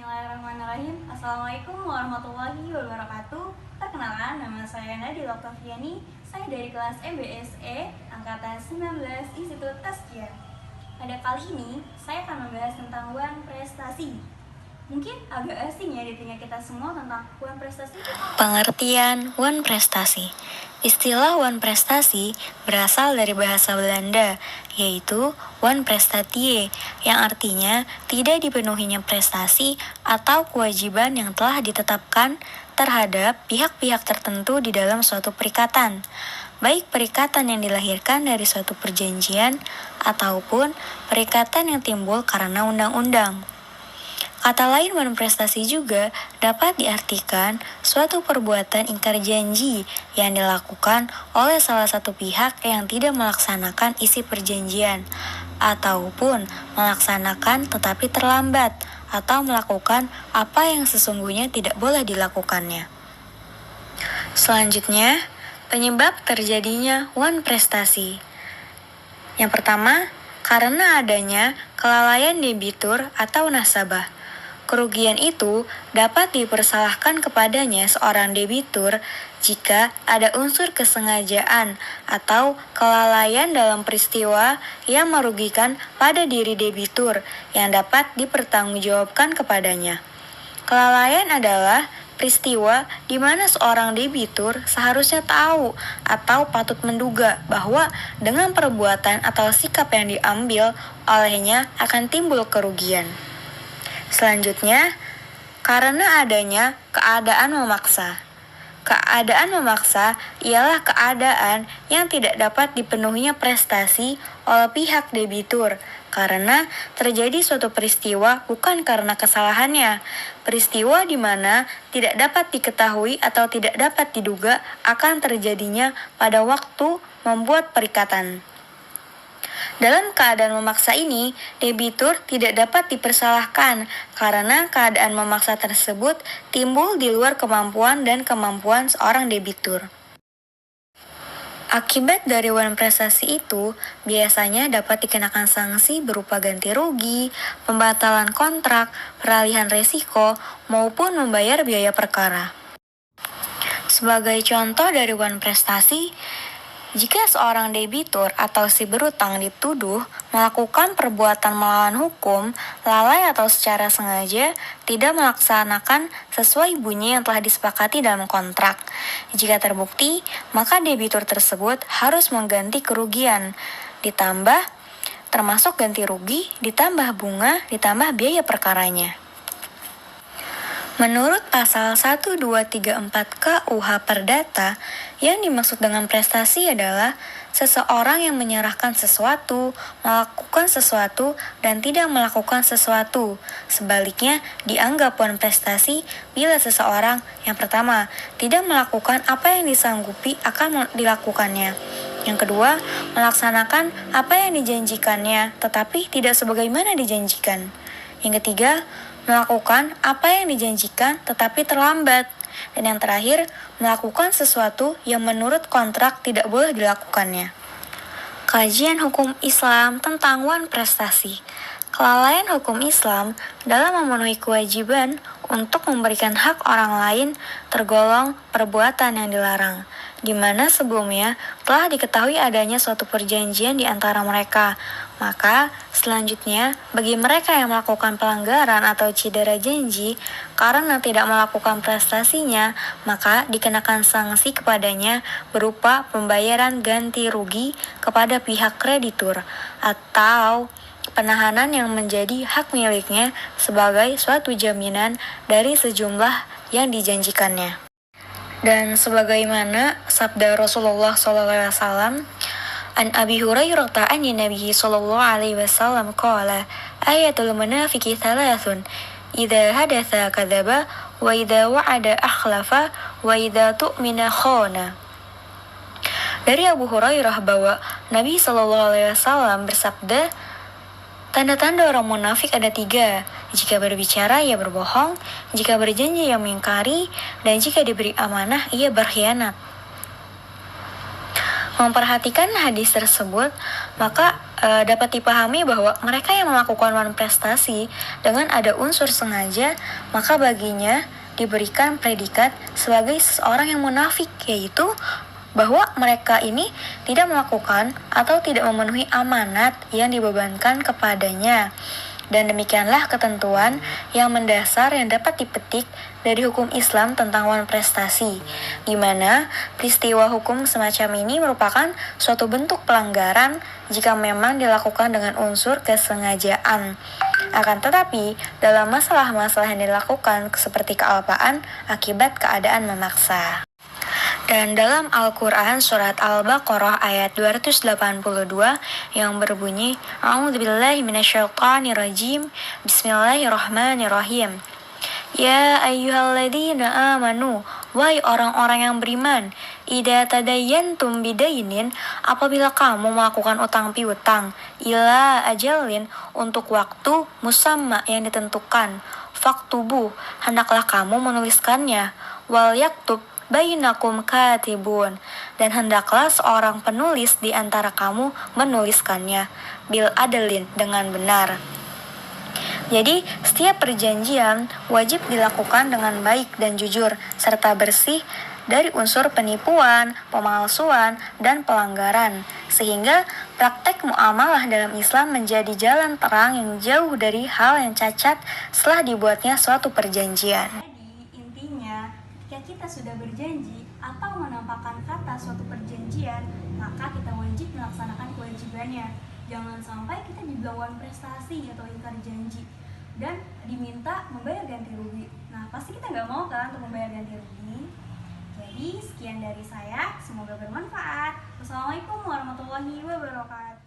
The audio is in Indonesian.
Bismillahirrahmanirrahim. Assalamualaikum warahmatullahi wabarakatuh. Perkenalkan, nama saya Nadila Oktaviani. Saya dari kelas MBSE Angkatan 19 Institut Tazkiyah. Pada kali ini, saya akan membahas tentang wan prestasi. Mungkin agak asing ya di telinga kita semua tentang wan prestasi. Pengertian wan prestasi. Istilah wan prestasi berasal dari bahasa Belanda, yaitu wan prestatie, yang artinya tidak dipenuhinya prestasi atau kewajiban yang telah ditetapkan terhadap pihak-pihak tertentu di dalam suatu perikatan, baik perikatan yang dilahirkan dari suatu perjanjian ataupun perikatan yang timbul karena undang-undang. Kata lain wan prestasi juga dapat diartikan suatu perbuatan ingkar janji yang dilakukan oleh salah satu pihak yang tidak melaksanakan isi perjanjian, ataupun melaksanakan tetapi terlambat, atau melakukan apa yang sesungguhnya tidak boleh dilakukannya. Selanjutnya, penyebab terjadinya wan prestasi. Yang pertama, karena adanya kelalaian debitur atau nasabah. Kerugian itu dapat dipersalahkan kepadanya seorang debitur jika ada unsur kesengajaan atau kelalaian dalam peristiwa yang merugikan pada diri debitur yang dapat dipertanggungjawabkan kepadanya. Kelalaian adalah peristiwa di mana seorang debitur seharusnya tahu atau patut menduga bahwa dengan perbuatan atau sikap yang diambil olehnya akan timbul kerugian. Selanjutnya, karena adanya keadaan memaksa. Keadaan memaksa ialah keadaan yang tidak dapat dipenuhinya prestasi oleh pihak debitur karena terjadi suatu peristiwa bukan karena kesalahannya. Peristiwa di mana tidak dapat diketahui atau tidak dapat diduga akan terjadinya pada waktu membuat perikatan. Dalam keadaan memaksa ini, debitur tidak dapat dipersalahkan karena keadaan memaksa tersebut timbul di luar kemampuan dan kemampuan seorang debitur. Akibat dari wan prestasi itu biasanya dapat dikenakan sanksi berupa ganti rugi, pembatalan kontrak, peralihan resiko, maupun membayar biaya perkara. Sebagai contoh dari wan prestasi, jika seorang debitur atau si berutang dituduh melakukan perbuatan melawan hukum, lalai atau secara sengaja tidak melaksanakan sesuai bunyi yang telah disepakati dalam kontrak. Jika terbukti, maka debitur tersebut harus mengganti kerugian, ditambah termasuk ganti rugi, ditambah bunga, ditambah biaya perkaranya. Menurut pasal 1234 KUH Perdata, yang dimaksud dengan prestasi adalah seseorang yang menyerahkan sesuatu, melakukan sesuatu, dan tidak melakukan sesuatu. Sebaliknya, dianggap wan prestasi bila seseorang yang pertama tidak melakukan apa yang disanggupi akan dilakukannya. Yang kedua, melaksanakan apa yang dijanjikannya, tetapi tidak sebagaimana dijanjikan. Yang ketiga, melakukan apa yang dijanjikan tetapi terlambat. Dan yang terakhir, melakukan sesuatu yang menurut kontrak tidak boleh dilakukannya. Kajian hukum Islam tentang wan prestasi. Kelalaian hukum Islam dalam memenuhi kewajiban untuk memberikan hak orang lain tergolong perbuatan yang dilarang, di mana sebelumnya telah diketahui adanya suatu perjanjian di antara mereka. Maka, selanjutnya, bagi mereka yang melakukan pelanggaran atau cedera janji karena tidak melakukan prestasinya, maka dikenakan sanksi kepadanya berupa pembayaran ganti rugi kepada pihak kreditur atau penahanan yang menjadi hak miliknya sebagai suatu jaminan dari sejumlah yang dijanjikannya. Dan sebagaimana sabda Rasulullah SAW, An Abi Hurairah an Nabi sallallahu alaihi wasallam qala ayatul munafiqi thalathun idza hadatha kadzaba wa idza wa'ada akhlafa wa idza tu'mina khana. Dari Abu Hurairah bahwa Nabi sallallahu alaihi wasallam bersabda, tanda-tanda orang munafik ada 3. Jika berbicara, ia berbohong. Jika berjanji, ia mengingkari. Dan jika diberi amanah, ia berkhianat. Memperhatikan hadis tersebut, maka dapat dipahami bahwa mereka yang melakukan manifestasi dengan ada unsur sengaja, maka baginya diberikan predikat sebagai seseorang yang munafik, yaitu bahwa mereka ini tidak melakukan atau tidak memenuhi amanat yang dibebankan kepadanya. Dan demikianlah ketentuan yang mendasar yang dapat dipetik dari hukum Islam tentang prestasi, di mana peristiwa hukum semacam ini merupakan suatu bentuk pelanggaran jika memang dilakukan dengan unsur kesengajaan. Akan tetapi, dalam masalah-masalah yang dilakukan seperti kealpaan akibat keadaan memaksa. Dan dalam Al-Quran surat Al-Baqarah ayat 282 yang berbunyi, A'udzubillahi minasyaitonirrajim, Bismillahirrahmanirrahim. Ya ayyuhalladzina amanu, wahai orang-orang yang beriman, idza tadayyantum bidainin, apabila kamu melakukan utang piutang, ila ajalin, untuk waktu musamma yang ditentukan, faktubu, hendaklah kamu menuliskannya, wal yaktub bainakum katibun, dan hendaklah seorang penulis di antara kamu menuliskannya, bil adalin, dengan benar. Jadi, setiap perjanjian wajib dilakukan dengan baik dan jujur, serta bersih dari unsur penipuan, pemalsuan, dan pelanggaran, sehingga praktek muamalah dalam Islam menjadi jalan terang yang jauh dari hal yang cacat setelah dibuatnya suatu perjanjian. Jadi, intinya, ketika kita sudah berjanji atau menampakkan kata suatu perjanjian, maka kita wajib melaksanakan kewajibannya. Jangan sampai kita dibilang prestasi atau ingkar janji dan diminta membayar ganti rugi. Nah, pasti kita nggak mau kan untuk membayar ganti rugi. Jadi, sekian dari saya. Semoga bermanfaat. Wassalamualaikum warahmatullahi wabarakatuh.